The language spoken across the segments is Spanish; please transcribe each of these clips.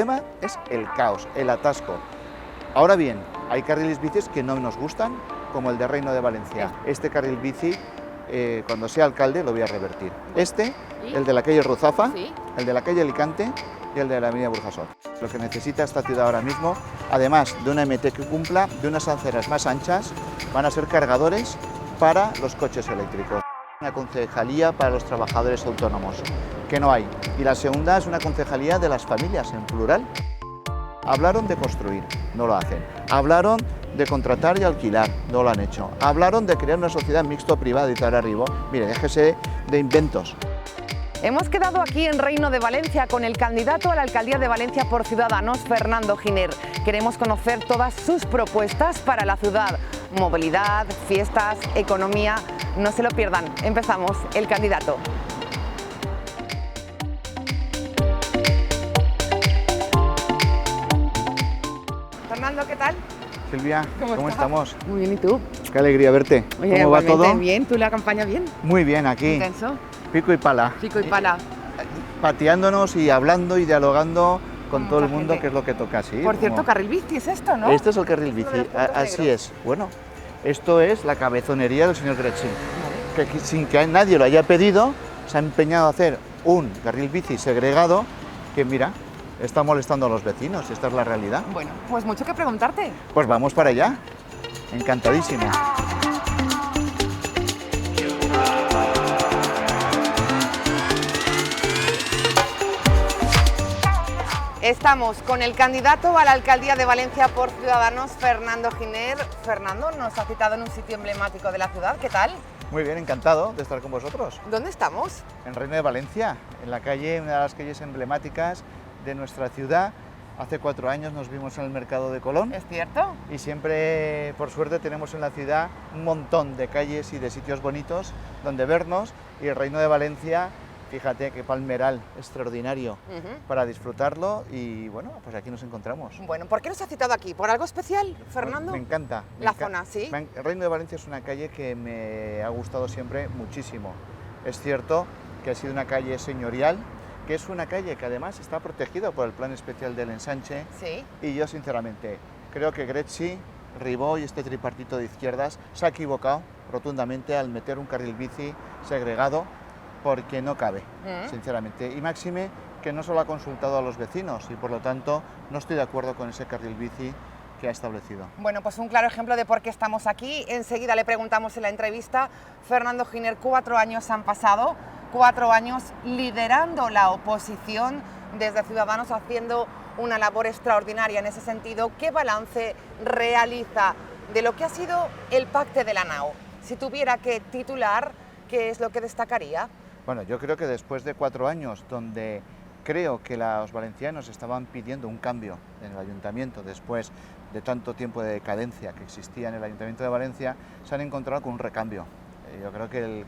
problema es el caos, el atasco. Ahora bien, hay carriles bicis que no nos gustan, como el de Reino de Valencia. Este carril bici, cuando sea alcalde, lo voy a revertir. Este, el de la calle Ruzafa, el de la calle Alicante y el de la avenida Burjasot. Lo que necesita esta ciudad ahora mismo, además de una MT que cumpla, de unas aceras más anchas, van a ser cargadores para los coches eléctricos. Una concejalía para los trabajadores autónomos, que no hay. Y la segunda es una concejalía de las familias, en plural. Hablaron de construir, no lo hacen. Hablaron de contratar y alquilar, no lo han hecho. Hablaron de crear una sociedad mixto-privada y tal arriba. Mire, déjese de inventos. Hemos quedado aquí en Reino de Valencia con el candidato a la alcaldía de Valencia por Ciudadanos, Fernando Giner. Queremos conocer todas sus propuestas para la ciudad. Movilidad, fiestas, economía. No se lo pierdan. Empezamos. El candidato. Fernando, ¿qué tal? Silvia, ¿cómo estamos? Muy bien, ¿y tú? Qué alegría verte. Oye, ¿Cómo va todo? Bien, ¿tú la campaña bien? Muy bien, aquí. Intenso. Pico y pala. Pico y pala. Pateándonos y hablando y dialogando con todo el mucha mundo, gente. que es lo que toca, sí. Por cierto, carril bici es esto, ¿no? Este es el carril bici, Uno de los puntos así negros. es. Bueno, esto es la cabezonería del señor Gretschin, que sin que nadie lo haya pedido, se ha empeñado a hacer un carril bici segregado que, mira, está molestando a los vecinos, esta es la realidad. Bueno, pues mucho que preguntarte. Pues vamos para allá, encantadísimo. Estamos con el candidato a la alcaldía de Valencia por Ciudadanos, Fernando Giner. Fernando nos ha citado en un sitio emblemático de la ciudad. ¿Qué tal? Muy bien, encantado de estar con vosotros. ¿Dónde estamos? En Reino de Valencia, en la calle, una de las calles emblemáticas de nuestra ciudad. Hace 4 años nos vimos en el Mercado de Colón ¿Es cierto? y siempre, por suerte, tenemos en la ciudad un montón de calles y de sitios bonitos donde vernos, y el Reino de Valencia, fíjate qué palmeral extraordinario para disfrutarlo, y bueno, pues aquí nos encontramos. Bueno, ¿por qué nos ha citado aquí? ¿Por algo especial, Fernando? Me encanta. La zona, ¿sí? El Reino de Valencia es una calle que me ha gustado siempre muchísimo. Es cierto que ha sido una calle señorial, que es una calle que además está protegida por el Plan Especial del Ensanche. Sí. Y yo, sinceramente, creo que Gretschin, Ribó y este tripartito de izquierdas se ha equivocado rotundamente al meter un carril bici segregado, porque no cabe, sinceramente. Y máxime que no solo ha consultado a los vecinos, y por lo tanto no estoy de acuerdo con ese carril bici que ha establecido. Bueno, pues un claro ejemplo de por qué estamos aquí. Enseguida le preguntamos en la entrevista. Fernando Giner, 4 años han pasado, 4 años liderando la oposición desde Ciudadanos, haciendo una labor extraordinaria en ese sentido. ¿Qué balance realiza de lo que ha sido el Pacte de la Nau? Si tuviera que titular, ¿qué es lo que destacaría? Bueno, yo creo que después de 4 años donde creo que los valencianos estaban pidiendo un cambio en el ayuntamiento, después de tanto tiempo de decadencia que existía en el Ayuntamiento de Valencia, se han encontrado con un recambio. Yo creo que el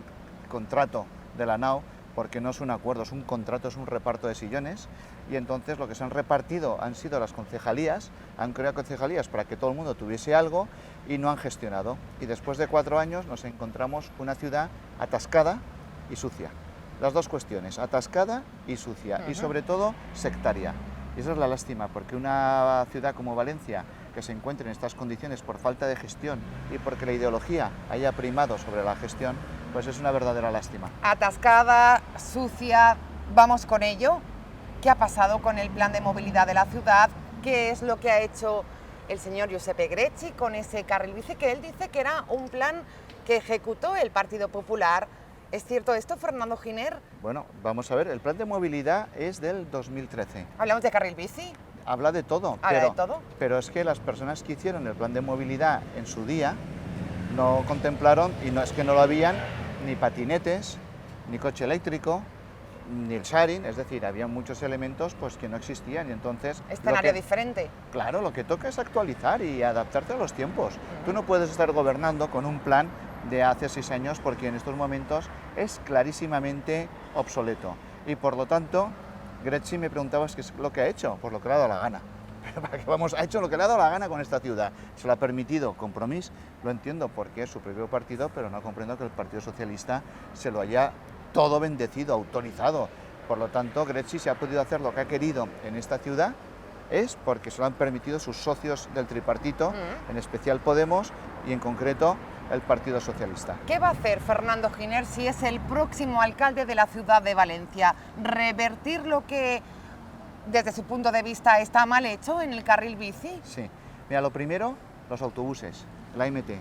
contrato de la NAO, porque no es un acuerdo, es un contrato, es un reparto de sillones, y entonces lo que se han repartido han sido las concejalías, han creado concejalías para que todo el mundo tuviese algo y no han gestionado. Y después de 4 años nos encontramos una ciudad atascada y sucia. Las dos cuestiones, atascada y sucia, y sobre todo sectaria. Y esa es la lástima, porque una ciudad como Valencia, que se encuentre en estas condiciones por falta de gestión y porque la ideología haya primado sobre la gestión, pues es una verdadera lástima. Atascada, sucia, vamos con ello. ¿Qué ha pasado con el plan de movilidad de la ciudad? ¿Qué es lo que ha hecho el señor Giuseppe Gretschin con ese carril bici, que él dice que era un plan que ejecutó el Partido Popular? ¿Es cierto esto, Fernando Giner? Bueno, vamos a ver, el plan de movilidad es del 2013. ¿Hablamos de carril bici? Habla de todo, pero es que las personas que hicieron el plan de movilidad en su día no contemplaron, y no es que no lo habían, ni patinetes, ni coche eléctrico, ni el sharing, es decir, había muchos elementos pues que no existían, y entonces... Escenario diferente. Claro, lo que toca es actualizar y adaptarte a los tiempos. Tú no puedes estar gobernando con un plan de hace 6 años, porque en estos momentos es clarísimamente obsoleto. Y por lo tanto, Gretschin, me preguntabas qué es lo que ha hecho, pues lo que le ha dado la gana. Ha hecho lo que le ha dado la gana con esta ciudad. Se lo ha permitido. Compromís, lo entiendo porque es su propio partido, pero no comprendo que el Partido Socialista se lo haya todo bendecido, autorizado. Por lo tanto, Gretschin se ha podido hacer lo que ha querido en esta ciudad es porque se lo han permitido sus socios del tripartito, en especial Podemos y en concreto el Partido Socialista. ¿Qué va a hacer Fernando Giner si es el próximo alcalde de la ciudad de Valencia? ¿Revertir lo que desde su punto de vista está mal hecho en el carril bici? Sí, mira, lo primero, los autobuses, la MT,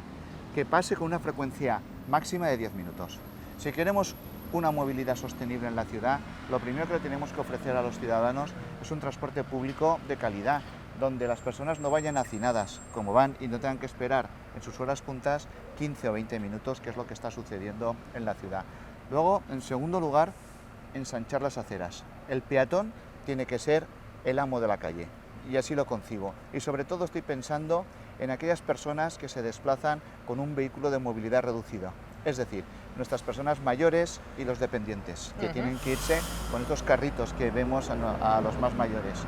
que pase con una frecuencia máxima de 10 minutos. Si queremos una movilidad sostenible en la ciudad, lo primero que le tenemos que ofrecer a los ciudadanos es un transporte público de calidad, donde las personas no vayan hacinadas como van y no tengan que esperar en sus horas puntas 15 o 20 minutos, que es lo que está sucediendo en la ciudad. Luego, en segundo lugar, ensanchar las aceras. El peatón tiene que ser el amo de la calle, y así lo concibo. Y sobre todo estoy pensando en aquellas personas que se desplazan con un vehículo de movilidad reducida, es decir, nuestras personas mayores y los dependientes, que tienen que irse con estos carritos que vemos a los más mayores.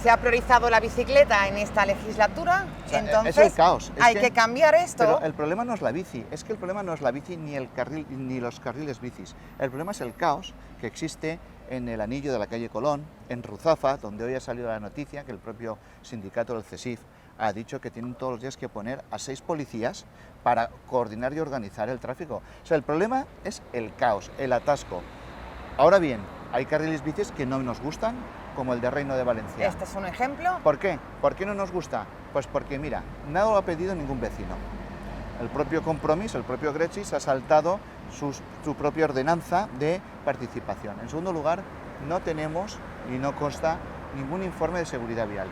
Se ha priorizado la bicicleta en esta legislatura, O sea, entonces es el caos. hay que cambiar esto. Pero el problema no es la bici, es que el problema no es la bici ni el carril ni los carriles bicis. El problema es el caos que existe en el anillo de la calle Colón, en Ruzafa, donde hoy ha salido la noticia que el propio sindicato del CESIF ha dicho que tienen todos los días que poner a 6 policías para coordinar y organizar el tráfico. O sea, el problema es el caos, el atasco. Ahora bien, hay carriles bicis que no nos gustan, como el de Reino de Valencia. Este es un ejemplo. ¿Por qué? ¿Por qué no nos gusta? Pues porque, mira, nada lo ha pedido ningún vecino. El propio Compromís, el propio Gretschy, se ha saltado su propia ordenanza de participación. En segundo lugar, no tenemos y no consta ningún informe de seguridad vial.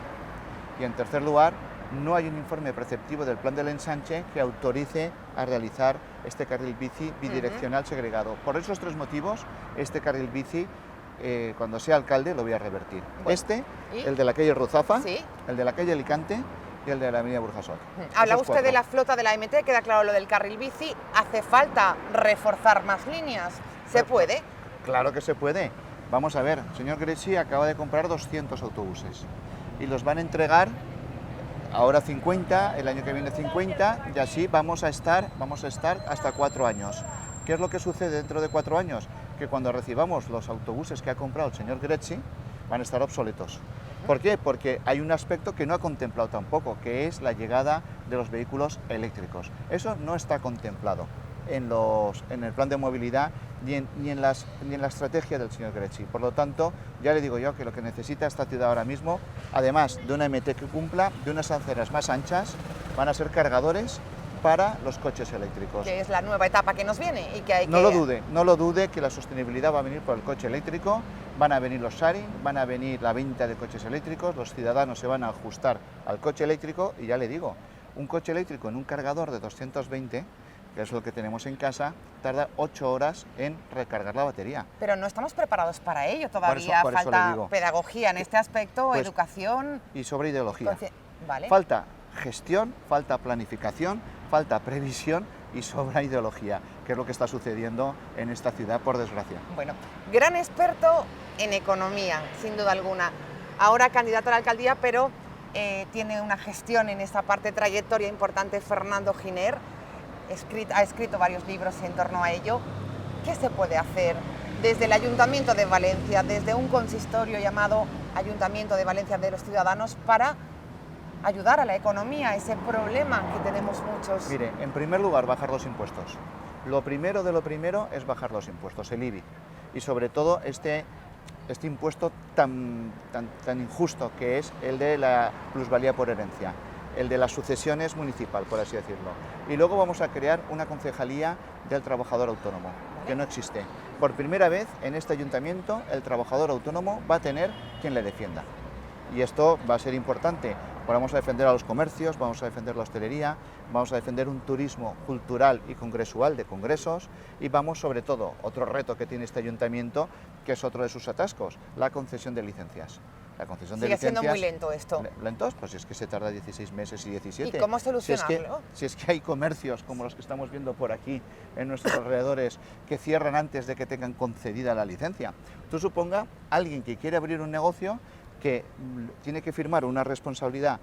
Y en tercer lugar, no hay un informe preceptivo del plan del ensanche que autorice a realizar este carril bici bidireccional segregado. Por esos 3 motivos, este carril bici, cuando sea alcalde, lo voy a revertir. Bueno, el de la calle Ruzafa, ¿sí? el de la calle Alicante y el de la avenida Burjasot. Habla Esos usted 4. de la flota de la MT, queda claro lo del carril bici. ¿Hace falta reforzar más líneas? ¿Se puede? Claro que se puede. Vamos a ver, el señor Gretschy acaba de comprar 200 autobuses y los van a entregar ahora 50, el año que viene 50, y así vamos a estar hasta 4 años. ¿Qué es lo que sucede dentro de 4 años? Que cuando recibamos los autobuses que ha comprado el señor Gretschy van a estar obsoletos. ¿Por qué? Porque hay un aspecto que no ha contemplado tampoco, que es la llegada de los vehículos eléctricos. Eso no está contemplado en el plan de movilidad ni en la estrategia del señor Gretschy. Por lo tanto, ya le digo yo que lo que necesita esta ciudad ahora mismo, además de una MT que cumpla, de unas aceras más anchas, van a ser cargadores para los coches eléctricos. Que es la nueva etapa que nos viene y que hay que... No lo dude que la sostenibilidad va a venir por el coche eléctrico, van a venir los sharing, van a venir la venta de coches eléctricos, los ciudadanos se van a ajustar al coche eléctrico y ya le digo, un coche eléctrico en un cargador de 220, que es lo que tenemos en casa, tarda 8 horas en recargar la batería. Pero no estamos preparados para ello, todavía por eso le falta digo. pedagogía en este aspecto, Pues, educación... Y sobre ideología. Vale. Falta gestión, falta planificación, falta previsión y sobra ideología, que es lo que está sucediendo en esta ciudad, por desgracia. Bueno, gran experto en economía, sin duda alguna. Ahora candidato a la alcaldía, pero tiene una gestión en esta parte, trayectoria importante, Fernando Giner. Ha escrito varios libros en torno a ello. ¿Qué se puede hacer desde el Ayuntamiento de Valencia, desde un consistorio llamado Ayuntamiento de Valencia de los Ciudadanos, para ayudar a la economía, ese problema que tenemos muchos? Mire, en primer lugar, bajar los impuestos. Lo primero de lo primero es bajar los impuestos, el IBI. Y sobre todo este impuesto tan injusto que es el de la plusvalía por herencia, el de las sucesiones municipal, por así decirlo. Y luego vamos a crear una concejalía del trabajador autónomo, que no existe. Por primera vez en este ayuntamiento el trabajador autónomo va a tener quien le defienda. Y esto va a ser importante. Vamos a defender a los comercios, vamos a defender la hostelería, vamos a defender un turismo cultural y congresual de congresos y vamos sobre todo, otro reto que tiene este ayuntamiento, que es otro de sus atascos, la concesión de licencias. La concesión de licencias... Sigue siendo muy lento esto. ¿Lentos? Pues es que se tarda 16 meses y 17. ¿Y cómo solucionarlo? Si es que hay comercios, como los que estamos viendo por aquí, en nuestros alrededores, que cierran antes de que tengan concedida la licencia. Tú suponga, alguien que quiere abrir un negocio, que tiene que firmar una responsabilidad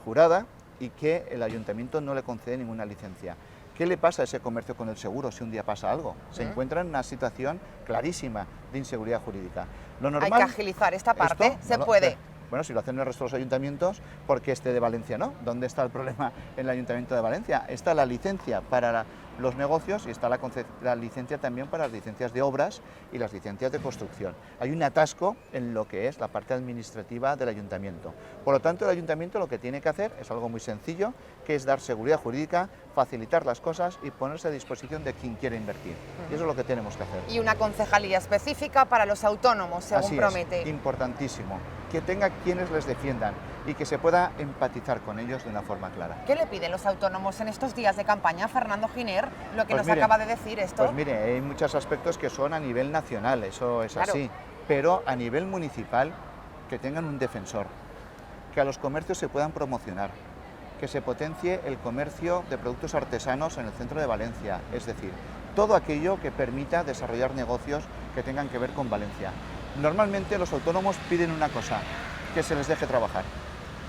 jurada y que el ayuntamiento no le concede ninguna licencia. ¿Qué le pasa a ese comercio con el seguro si un día pasa algo? Se encuentra en una situación clarísima de inseguridad jurídica. Lo normal, hay que agilizar esta parte, se puede. Bueno, si lo hacen el resto de los ayuntamientos, ¿por qué este de Valencia no? ¿Dónde está el problema en el Ayuntamiento de Valencia? Está la licencia para los negocios y está la licencia también para las licencias de obras y las licencias de construcción. Hay un atasco en lo que es la parte administrativa del ayuntamiento. Por lo tanto, el ayuntamiento lo que tiene que hacer es algo muy sencillo, que es dar seguridad jurídica, facilitar las cosas y ponerse a disposición de quien quiere invertir. Y eso es lo que tenemos que hacer. Y una concejalía específica para los autónomos, según Así promete. Es, importantísimo, que tenga quienes les defiendan y que se pueda empatizar con ellos de una forma clara. ¿Qué le piden los autónomos en estos días de campaña, Fernando Giner, lo que Pues nos mire, acaba de decir esto? Pues mire, hay muchos aspectos que son a nivel nacional, eso es Claro. así, pero a nivel municipal, que tengan un defensor, que a los comercios se puedan promocionar, que se potencie el comercio de productos artesanos en el centro de Valencia, es decir, todo aquello que permita desarrollar negocios que tengan que ver con Valencia. Normalmente los autónomos piden una cosa, que se les deje trabajar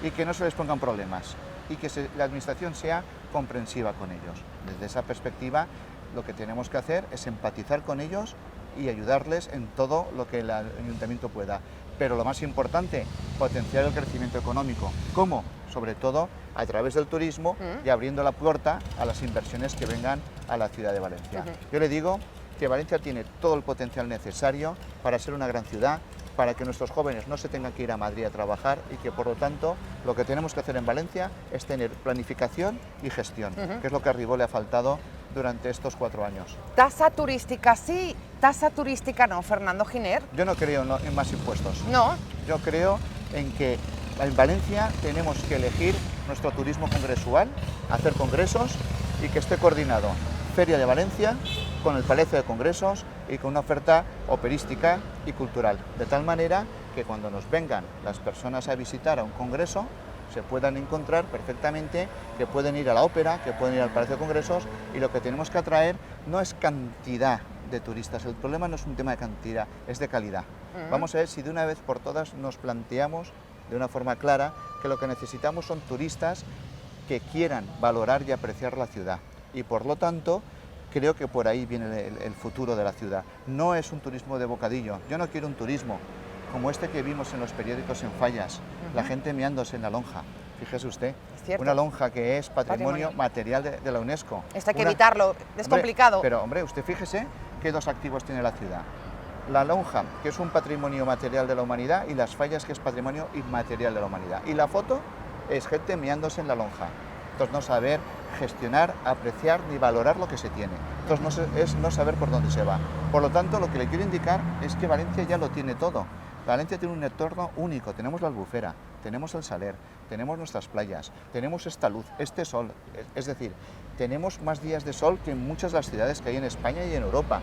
y que no se les pongan problemas y que la administración sea comprensiva con ellos. Desde esa perspectiva, lo que tenemos que hacer es empatizar con ellos y ayudarles en todo lo que el ayuntamiento pueda. Pero lo más importante, potenciar el crecimiento económico. ¿Cómo? Sobre todo a través del turismo y abriendo la puerta a las inversiones que vengan a la ciudad de Valencia. Yo le digo que Valencia tiene todo el potencial necesario para ser una gran ciudad, para que nuestros jóvenes no se tengan que ir a Madrid a trabajar y que por lo tanto lo que tenemos que hacer en Valencia es tener planificación y gestión, que es lo que a Ribó le ha faltado durante estos 4 años. Tasa turística sí, tasa turística no, Fernando Giner. Yo no creo en más impuestos. No. Yo creo en que en Valencia tenemos que elegir nuestro turismo congresual, hacer congresos y que esté coordinado Feria de Valencia con el Palacio de Congresos y con una oferta operística y cultural, de tal manera que cuando nos vengan las personas a visitar a un congreso se puedan encontrar perfectamente que pueden ir a la ópera, que pueden ir al Palacio de Congresos, y lo que tenemos que atraer no es cantidad de turistas, el problema no es un tema de cantidad, es de calidad. Vamos a ver si de una vez por todas nos planteamos de una forma clara que lo que necesitamos son turistas que quieran valorar y apreciar la ciudad, y por lo tanto creo que por ahí viene el futuro de la ciudad. No es un turismo de bocadillo. Yo no quiero un turismo como este que vimos en los periódicos en Fallas, la gente meándose en la lonja. Fíjese usted, una lonja que es patrimonio material de la UNESCO. Esto hay que evitarlo, es complicado. Pero hombre, usted fíjese qué dos activos tiene la ciudad. La lonja, que es un patrimonio material de la humanidad, y las Fallas, que es patrimonio inmaterial de la humanidad. Y la foto es gente meándose en la lonja. Entonces no saber gestionar, apreciar ni valorar lo que se tiene. Entonces es no saber por dónde se va. Por lo tanto, lo que le quiero indicar es que Valencia ya lo tiene todo. Valencia tiene un entorno único. Tenemos la Albufera, tenemos el Saler, tenemos nuestras playas, tenemos esta luz, este sol. Es decir, tenemos más días de sol que en muchas de las ciudades que hay en España y en Europa.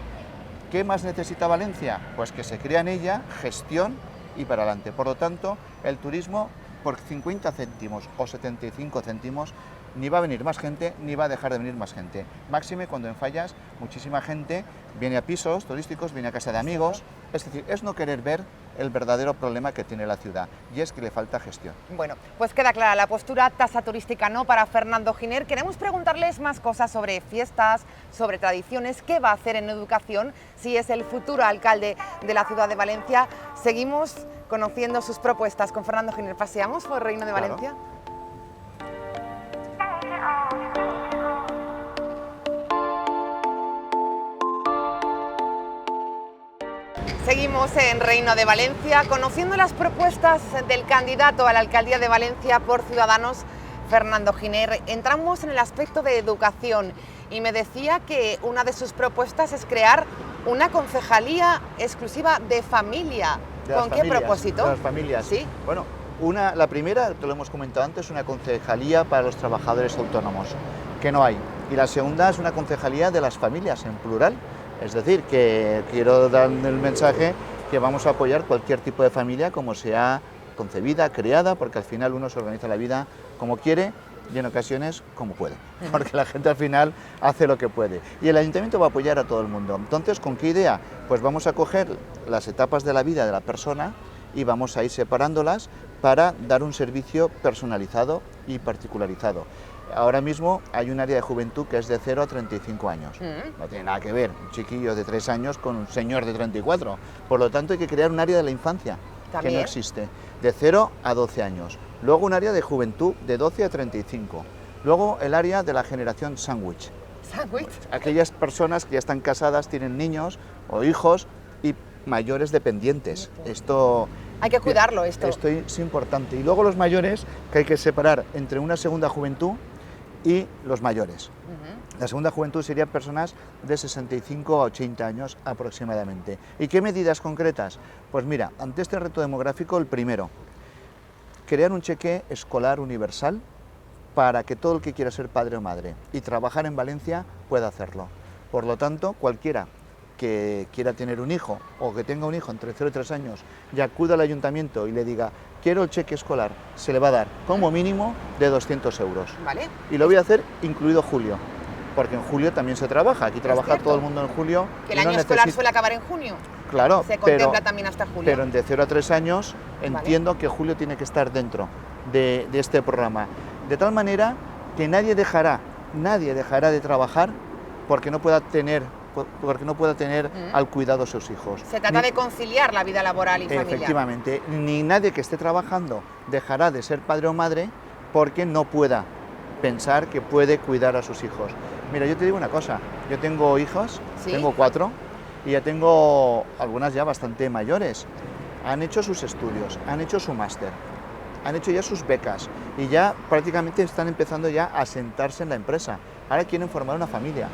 ¿Qué más necesita Valencia? Pues que se crea en ella gestión y para adelante. Por lo tanto, el turismo por 50 céntimos o 75 céntimos ni va a venir más gente, ni va a dejar de venir más gente. Máxime cuando en Fallas muchísima gente viene a pisos turísticos, viene a casa de amigos. Es decir, es no querer ver el verdadero problema que tiene la ciudad, y es que le falta gestión. Bueno, pues queda clara la postura, tasa turística no para Fernando Giner. Queremos preguntarles más cosas sobre fiestas, sobre tradiciones, qué va a hacer en educación, si es el futuro alcalde de la ciudad de Valencia. Seguimos conociendo sus propuestas con Fernando Giner. ¿Paseamos por Reino de Valencia? Seguimos en Reino de Valencia conociendo las propuestas del candidato a la alcaldía de Valencia por Ciudadanos, Fernando Giner. Entramos en el aspecto de educación y me decía que una de sus propuestas es crear una concejalía exclusiva de familia. ¿Con qué propósito? De las familias. ¿Sí? Bueno, la primera, te lo hemos comentado antes, una concejalía para los trabajadores autónomos, que no hay. Y la segunda es una concejalía de las familias, en plural. Es decir, que quiero dar el mensaje que vamos a apoyar cualquier tipo de familia, como sea concebida, creada, porque al final uno se organiza la vida como quiere y en ocasiones como puede, porque la gente al final hace lo que puede. Y el ayuntamiento va a apoyar a todo el mundo. Entonces, ¿con qué idea? Pues vamos a coger las etapas de la vida de la persona y vamos a ir separándolas para dar un servicio personalizado y particularizado. Ahora mismo hay un área de juventud que es de 0 a 35 años. No tiene nada que ver un chiquillo de 3 años con un señor de 34. Por lo tanto, hay que crear un área de la infancia. que no También. existe, de 0 a 12 años. Luego un área de juventud de 12 a 35. Luego el área de la generación sándwich. Sándwich. Aquellas personas que ya están casadas, tienen niños o hijos y mayores dependientes. Esto Hay que cuidarlo esto. Esto es importante. Y luego los mayores, que hay que separar entre una segunda juventud y los mayores. La segunda juventud serían personas de 65 a 80 años aproximadamente. ¿Y qué medidas concretas? Pues mira, ante este reto demográfico, el primero, crear un cheque escolar universal para que todo el que quiera ser padre o madre y trabajar en Valencia pueda hacerlo. Por lo tanto, cualquiera que quiera tener un hijo o que tenga un hijo entre 0 y 3 años y acuda al ayuntamiento y le diga quiero el cheque escolar, se le va a dar como mínimo de 200 euros. ¿Vale? Y lo voy a hacer incluido julio, porque en julio también se trabaja, aquí trabaja cierto. todo el mundo en julio. Que el y no año escolar necesita- suele acabar en junio. Claro, Se contempla también hasta julio. pero en de 0 a 3 años entiendo que julio tiene que estar dentro de este programa. De tal manera que nadie dejará de trabajar porque no pueda tener al cuidado de sus hijos. Se trata de conciliar la vida laboral y familiar. Efectivamente, ni nadie que esté trabajando dejará de ser padre o madre porque no pueda pensar que puede cuidar a sus hijos. Mira, yo te digo una cosa, yo tengo hijos, ¿Sí? tengo 4 y ya tengo algunas ya bastante mayores. Han hecho sus estudios, han hecho su máster, han hecho ya sus becas y ya prácticamente están empezando ya a sentarse en la empresa. Ahora quieren formar una familia.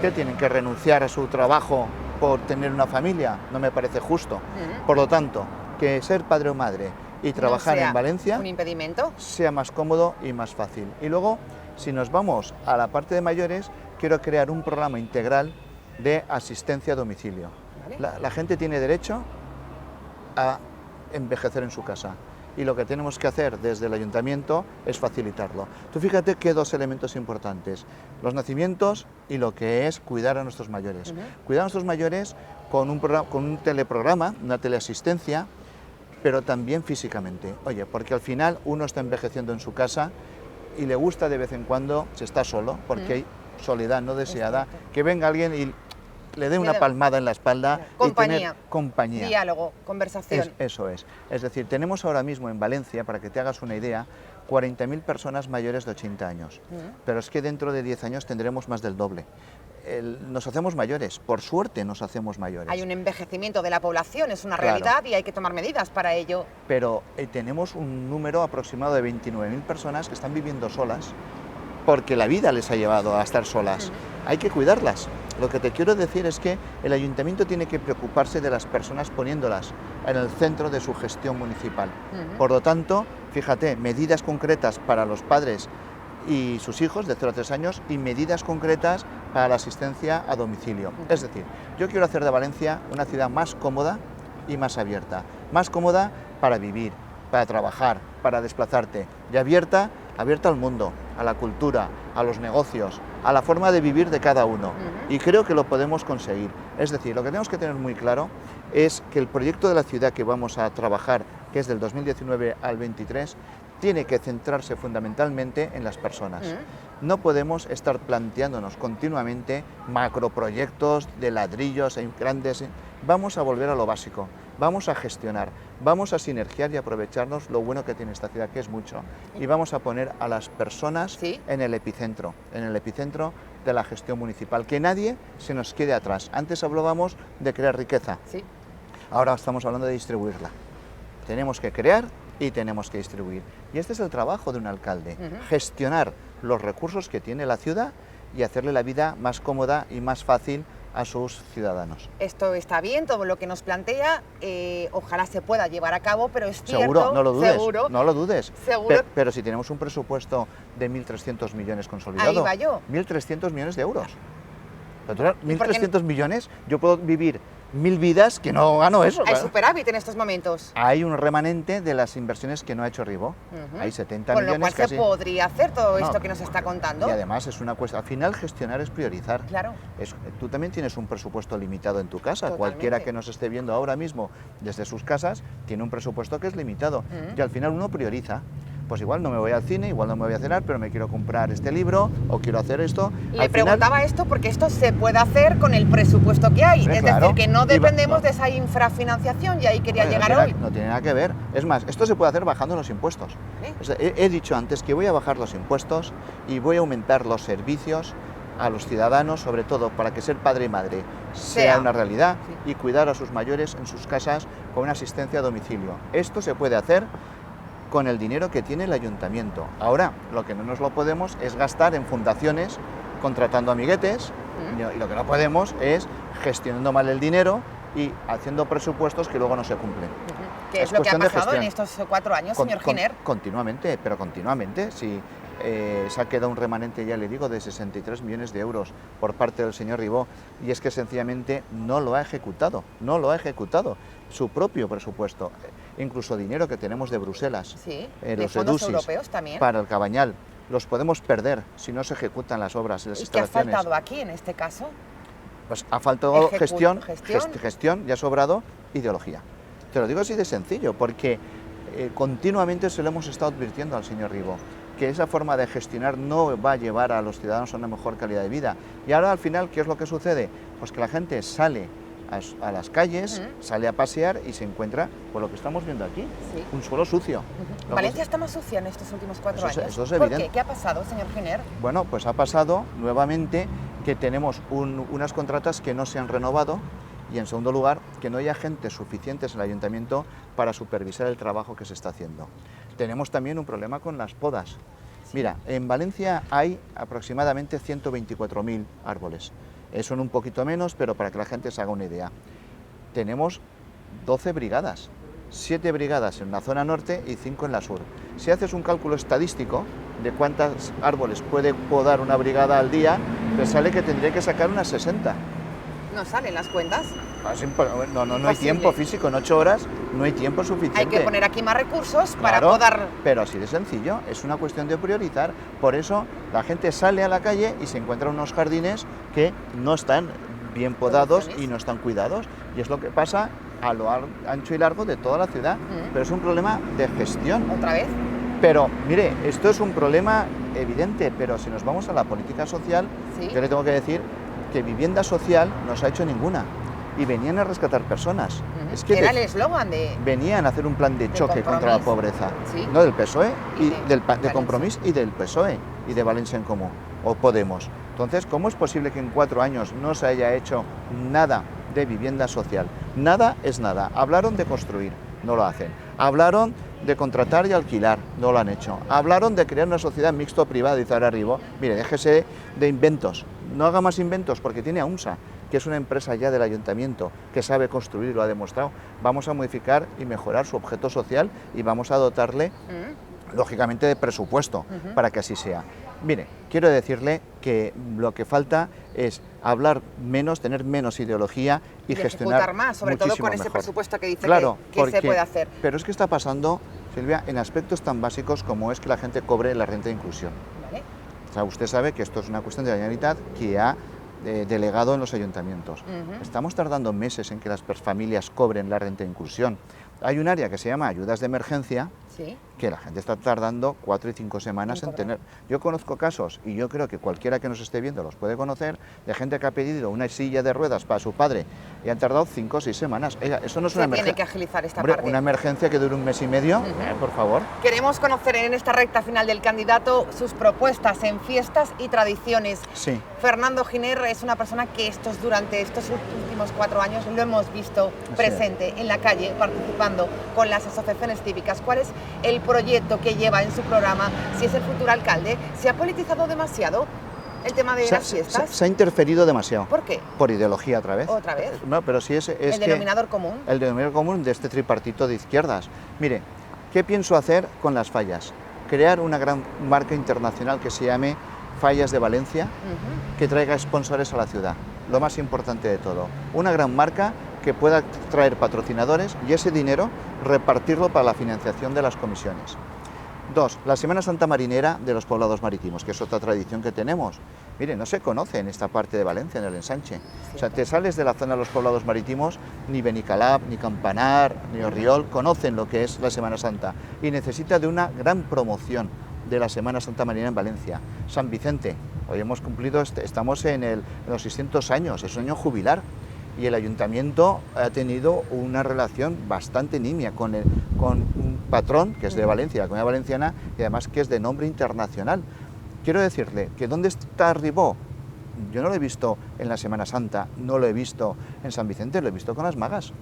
¿Qué tienen que renunciar a su trabajo por tener una familia? No me parece justo. Por lo tanto, que ser padre o madre y trabajar No sea en Valencia un impedimento. sea más cómodo y más fácil. Y luego, si nos vamos a la parte de mayores, quiero crear un programa integral de asistencia a domicilio. Vale. La gente tiene derecho a envejecer en su casa y lo que tenemos que hacer desde el ayuntamiento es facilitarlo. Tú fíjate que dos elementos importantes, los nacimientos y lo que es cuidar a nuestros mayores. Cuidar a nuestros mayores con un teleprograma, una teleasistencia, pero también físicamente. Oye, porque al final uno está envejeciendo en su casa y le gusta de vez en cuando, si está solo, porque hay soledad no deseada, que venga alguien y le dé una palmada en la espalda y tener compañía. Diálogo, conversación. Eso es. Es decir, tenemos ahora mismo en Valencia, para que te hagas una idea, 40.000 personas mayores de 80 años. Pero es que dentro de 10 años tendremos más del doble. Nos hacemos mayores, por suerte nos hacemos mayores. Hay un envejecimiento de la población, es una realidad y hay que tomar medidas para ello. Pero tenemos un número aproximado de 29.000 personas que están viviendo solas porque la vida les ha llevado a estar solas. Hay que cuidarlas. Lo que te quiero decir es que el ayuntamiento tiene que preocuparse de las personas poniéndolas en el centro de su gestión municipal. Por lo tanto, fíjate, medidas concretas para los padres y sus hijos de 0 a 3 años y medidas concretas para la asistencia a domicilio. Es decir, yo quiero hacer de Valencia una ciudad más cómoda y más abierta. Más cómoda para vivir, para trabajar, para desplazarte y abierta al mundo, a la cultura, a los negocios, a la forma de vivir de cada uno. Y creo que lo podemos conseguir. Es decir, lo que tenemos que tener muy claro es que el proyecto de la ciudad que vamos a trabajar, que es del 2019 al 23, tiene que centrarse fundamentalmente en las personas. No podemos estar planteándonos continuamente macroproyectos de ladrillos grandes. Vamos a volver a lo básico, vamos a gestionar, vamos a sinergiar y aprovecharnos lo bueno que tiene esta ciudad, que es mucho, y vamos a poner a las personas en el epicentro de la gestión municipal, que nadie se nos quede atrás. Antes hablábamos de crear riqueza, ahora estamos hablando de distribuirla. Tenemos que crear y tenemos que distribuir. Y este es el trabajo de un alcalde, gestionar los recursos que tiene la ciudad y hacerle la vida más cómoda y más fácil a sus ciudadanos. Esto está bien, todo lo que nos plantea, ojalá se pueda llevar a cabo, pero es cierto... Seguro, no lo dudes, seguro, no lo dudes. Seguro. Pero si tenemos un presupuesto de 1.300 millones consolidado... Ahí va yo. 1.300 millones de euros. 1.300 millones, yo puedo vivir 1.000 vidas que no gano eso. Hay superávit en estos momentos. Hay un remanente de las inversiones que no ha hecho Ribó. Hay 70 millones Con lo cual casi. se podría hacer todo esto que nos está contando. Y además es una cuestión, al final gestionar es priorizar. Claro. Tú también tienes un presupuesto limitado en tu casa. Totalmente. Cualquiera que nos esté viendo ahora mismo desde sus casas tiene un presupuesto que es limitado. Y al final uno prioriza. pues igual no me voy al cine, igual no me voy a cenar, pero me quiero comprar este libro o quiero hacer esto. Le preguntaba esto porque esto se puede hacer con el presupuesto que hay, es decir, que no dependemos de esa infrafinanciación, y ahí quería llegar hoy. No tiene nada que ver. Es más, esto se puede hacer bajando los impuestos. ¿Sí? O sea, he dicho antes que voy a bajar los impuestos y voy a aumentar los servicios a los ciudadanos, sobre todo para que ser padre y madre sea una realidad, sí, y cuidar a sus mayores en sus casas con una asistencia a domicilio. Esto se puede hacer con el dinero que tiene el ayuntamiento. Ahora, lo que no nos lo podemos es gastar en fundaciones contratando amiguetes, y lo que no podemos es gestionando mal el dinero y haciendo presupuestos que luego no se cumplen. ¿Qué es lo que ha pasado en estos 4 años, señor Giner? Continuamente, pero continuamente. Si se ha quedado un remanente, ya le digo, de 63 millones de euros por parte del señor Ribó, y es que sencillamente no lo ha ejecutado, su propio presupuesto, incluso dinero que tenemos de Bruselas, sí, los fondos EDUSIS, europeos también, para el Cabañal, los podemos perder si no se ejecutan las obras, las instalaciones. ¿Y qué ha faltado aquí en este caso? Pues ha faltado gestión, ya ha sobrado ideología. Te lo digo así de sencillo, porque continuamente se lo hemos estado advirtiendo al señor Ribó, que esa forma de gestionar no va a llevar a los ciudadanos a una mejor calidad de vida. Y ahora al final, ¿qué es lo que sucede? Pues que la gente sale a las calles, sale a pasear y se encuentra por lo que estamos viendo aquí, un suelo sucio. ¿Valencia está más sucia en estos últimos 4 años? Eso es ¿Por evidente. qué? ¿Qué ha pasado, señor Giner? Bueno, pues ha pasado nuevamente que tenemos unas contratas que no se han renovado, y en segundo lugar, que no hay agentes suficientes en el ayuntamiento para supervisar el trabajo que se está haciendo. Tenemos también un problema con las podas. Mira, en Valencia hay aproximadamente 124.000 árboles. Son un poquito menos, pero para que la gente se haga una idea. Tenemos 12 brigadas, 7 brigadas en la zona norte y 5 en la sur. Si haces un cálculo estadístico de cuántos árboles puede podar una brigada al día, te sale que tendría que sacar unas 60. ¿No salen las cuentas? No hay tiempo físico, en 8 horas no hay tiempo suficiente. Hay que poner aquí más recursos para podar. Pero así de sencillo, es una cuestión de priorizar. Por eso la gente sale a la calle y se encuentra unos jardines que no están bien podados y no están cuidados. Y es lo que pasa a lo ancho y largo de toda la ciudad. Pero es un problema de gestión. ¿Otra vez? Pero, mire, esto es un problema evidente, pero si nos vamos a la política social, yo le tengo que decir que vivienda social no se ha hecho ninguna. Y venían a rescatar personas. Es que era el eslogan de... Venían a hacer un plan de choque contra la pobreza. ¿Sí? No del PSOE, de Compromís y del PSOE, y de Valencia en Comú, o Podemos. Entonces, ¿cómo es posible que en 4 años no se haya hecho nada de vivienda social? Nada es nada. Hablaron de construir, no lo hacen. Hablaron de contratar y alquilar, no lo han hecho. Hablaron de crear una sociedad mixto-privada, dice ahora Ribó. Mire, déjese de inventos. No haga más inventos porque tiene a UMSA, que es una empresa ya del ayuntamiento, que sabe construir, lo ha demostrado. Vamos a modificar y mejorar su objeto social y vamos a dotarle, lógicamente, de presupuesto para que así sea. Mire, quiero decirle que lo que falta es hablar menos, tener menos ideología y gestionar ejecutar más, sobre todo con ese presupuesto que dice que se puede hacer. Pero es que está pasando, Silvia, en aspectos tan básicos como es que la gente cobre la renta de inclusión. ¿Vale? O sea, usted sabe que esto es una cuestión de la Generalitat que ha delegado en los ayuntamientos. Estamos tardando meses en que las familias cobren la renta de inclusión. Hay un área que se llama ayudas de emergencia, que la gente está tardando 4 y 5 semanas en tener. Yo conozco casos, y yo creo que cualquiera que nos esté viendo los puede conocer, de gente que ha pedido una silla de ruedas para su padre y han tardado 5 o 6 semanas. Oiga, eso no es una emergencia. Tiene que agilizar esta parte. Una emergencia que dure un mes y medio, por favor. Queremos conocer en esta recta final del candidato sus propuestas en fiestas y tradiciones. Sí. Fernando Giner es una persona que durante estos últimos 4 años lo hemos visto presente en la calle, participando con las asociaciones cívicas. ¿Cuál es el proyecto que lleva en su programa? Si es el futuro alcalde, ¿se ha politizado demasiado el tema de las fiestas? Se ha interferido demasiado. ¿Por qué? Por ideología otra vez. ¿Otra vez? No, pero sí es el denominador común. El denominador común de este tripartito de izquierdas. Mire, ¿qué pienso hacer con las fallas? Crear una gran marca internacional que se llame Fallas de Valencia, que traiga sponsores a la ciudad. Lo más importante de todo, una gran marca que pueda traer patrocinadores y ese dinero repartirlo para la financiación de las comisiones. Dos, la Semana Santa marinera de los poblados marítimos, que es otra tradición que tenemos. Mire, no se conoce en esta parte de Valencia, en el Ensanche. O sea, te sales de la zona de los poblados marítimos, ni Benicalap, ni Campanar, ni Orriol conocen lo que es la Semana Santa y necesita de una gran promoción de la Semana Santa marinera en Valencia. San Vicente, hoy hemos cumplido, estamos en los 600 años, es un año jubilar. Y el ayuntamiento ha tenido una relación bastante nimia con un patrón que es de Valencia, la Comunidad Valenciana, y además que es de nombre internacional. Quiero decirle que ¿dónde está Ribó? Yo no lo he visto en la Semana Santa, no lo he visto en San Vicente, lo he visto con las magas.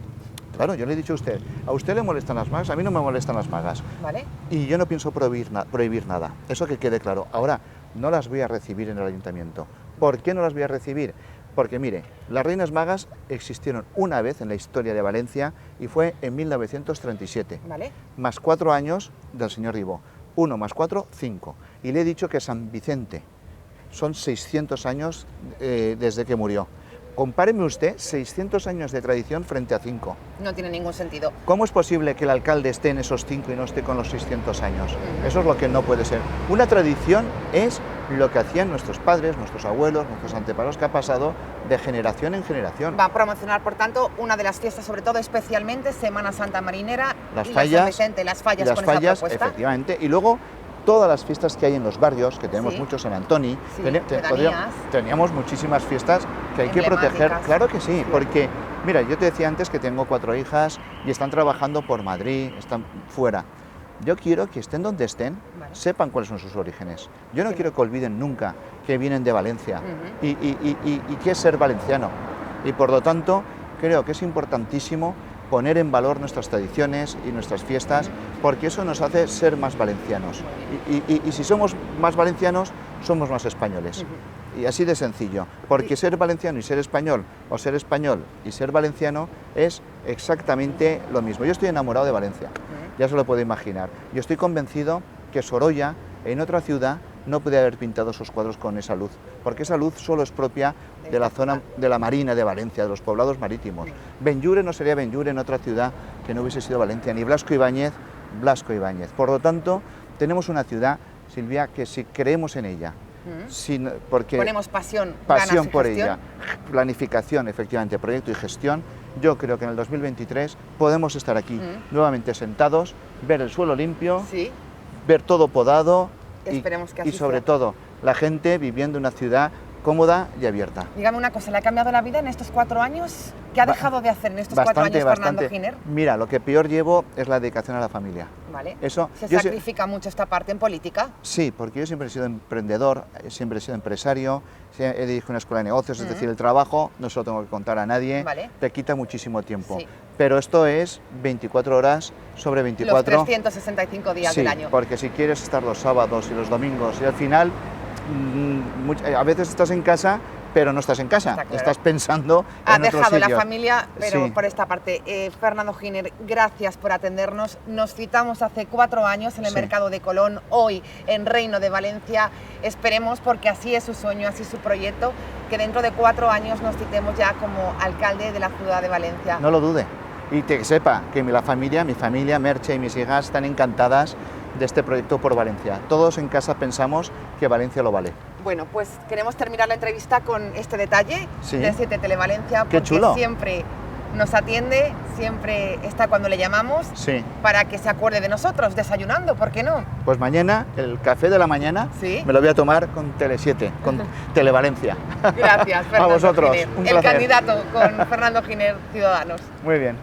Claro, yo le he dicho a usted le molestan las magas, a mí no me molestan las magas. ¿Vale? Y yo no pienso prohibir nada, eso que quede claro. Ahora, no las voy a recibir en el ayuntamiento. ¿Por qué no las voy a recibir? Porque mire, las reinas magas existieron una vez en la historia de Valencia y fue en 1937, ¿Vale? más 4 años del señor Ribó. 1 más 4, 5. Y le he dicho que San Vicente son 600 años desde que murió. Compáreme usted 600 años de tradición frente a 5. No tiene ningún sentido. ¿Cómo es posible que el alcalde esté en esos 5 y no esté con los 600 años? Eso es lo que no puede ser. Una tradición es lo que hacían nuestros padres, nuestros abuelos, nuestros antepasados, que ha pasado de generación en generación. Va a promocionar, por tanto, una de las fiestas, sobre todo especialmente Semana Santa Marinera Las y fallas, San Vicente, las fallas con esa propuesta. efectivamente, y luego todas las fiestas que hay en los barrios, que tenemos Sí. muchos en Antoni, Sí, pedanías. teníamos muchísimas fiestas que hay que proteger. Emblemáticas. Claro que sí, Sí. porque, mira, yo te decía antes que tengo 4 hijas y están trabajando por Madrid, están fuera. Yo quiero que estén donde estén, Vale. sepan cuáles son sus orígenes. Yo no Sí. quiero que olviden nunca que vienen de Valencia Ujú. y qué es ser valenciano. Y por lo tanto, creo que es importantísimo poner en valor nuestras tradiciones y nuestras fiestas, porque eso nos hace ser más valencianos. Y si somos más valencianos, somos más españoles. Y así de sencillo, porque ser valenciano y ser español, o ser español y ser valenciano, es exactamente lo mismo. Yo estoy enamorado de Valencia, ya se lo puedo imaginar. Yo estoy convencido que Sorolla, en otra ciudad, no puede haber pintado esos cuadros con esa luz, porque esa luz solo es propia de la zona de la Marina de Valencia, de los poblados marítimos. Benlluren no sería Benlluren en otra ciudad que no hubiese sido Valencia, ni Blasco Ibáñez, Blasco Ibáñez. Por lo tanto, tenemos una ciudad, Silvia, que si creemos en ella, porque ponemos pasión ganas y por gestión. ella, planificación, efectivamente, proyecto y gestión, yo creo que en el 2023 podemos estar aquí nuevamente sentados, ver el suelo limpio, Sí. ver todo podado Esperemos que así y sobre sea. todo la gente viviendo en una ciudad cómoda y abierta. Dígame una cosa, ¿le ha cambiado la vida en estos 4 años? ¿Qué ha dejado de hacer en estos 4 años Fernando Giner? Mira, lo que peor llevo es la dedicación a la familia. ¿Vale? Eso, ¿Se yo sacrifica mucho esta parte en política? Sí, porque yo siempre he sido emprendedor, siempre he sido empresario, he dirigido una escuela de negocios, es decir, el trabajo no se lo tengo que contar a nadie, Vale. te quita muchísimo tiempo. Sí. Pero esto es 24 horas sobre 24. Los 365 días del año. Porque si quieres estar los sábados y los domingos y al final a veces estás en casa, pero no estás en casa, Está claro. estás pensando Ha en otro dejado la sitio. familia, pero Sí. por esta parte. Fernando Giner, gracias por atendernos. Nos citamos hace 4 años en el Sí. Mercado de Colón, hoy en Reino de Valencia. Esperemos, porque así es su sueño, así es su proyecto, que dentro de 4 años nos citemos ya como alcalde de la ciudad de Valencia. No lo dude. Y que sepa que mi familia, Merche y mis hijas están encantadas de este proyecto por Valencia. Todos en casa pensamos que Valencia lo vale. Bueno, pues queremos terminar la entrevista con este detalle Sí. de 7 Televalencia, Qué porque chulo. siempre nos atiende, siempre está cuando le llamamos, Sí. para que se acuerde de nosotros, desayunando, ¿por qué no? Pues mañana, el café de la mañana, Sí. me lo voy a tomar con Tele7, con Televalencia. Gracias, Fernando A vosotros, Giner. un El placer. candidato con Fernando Giner, Ciudadanos. Muy bien.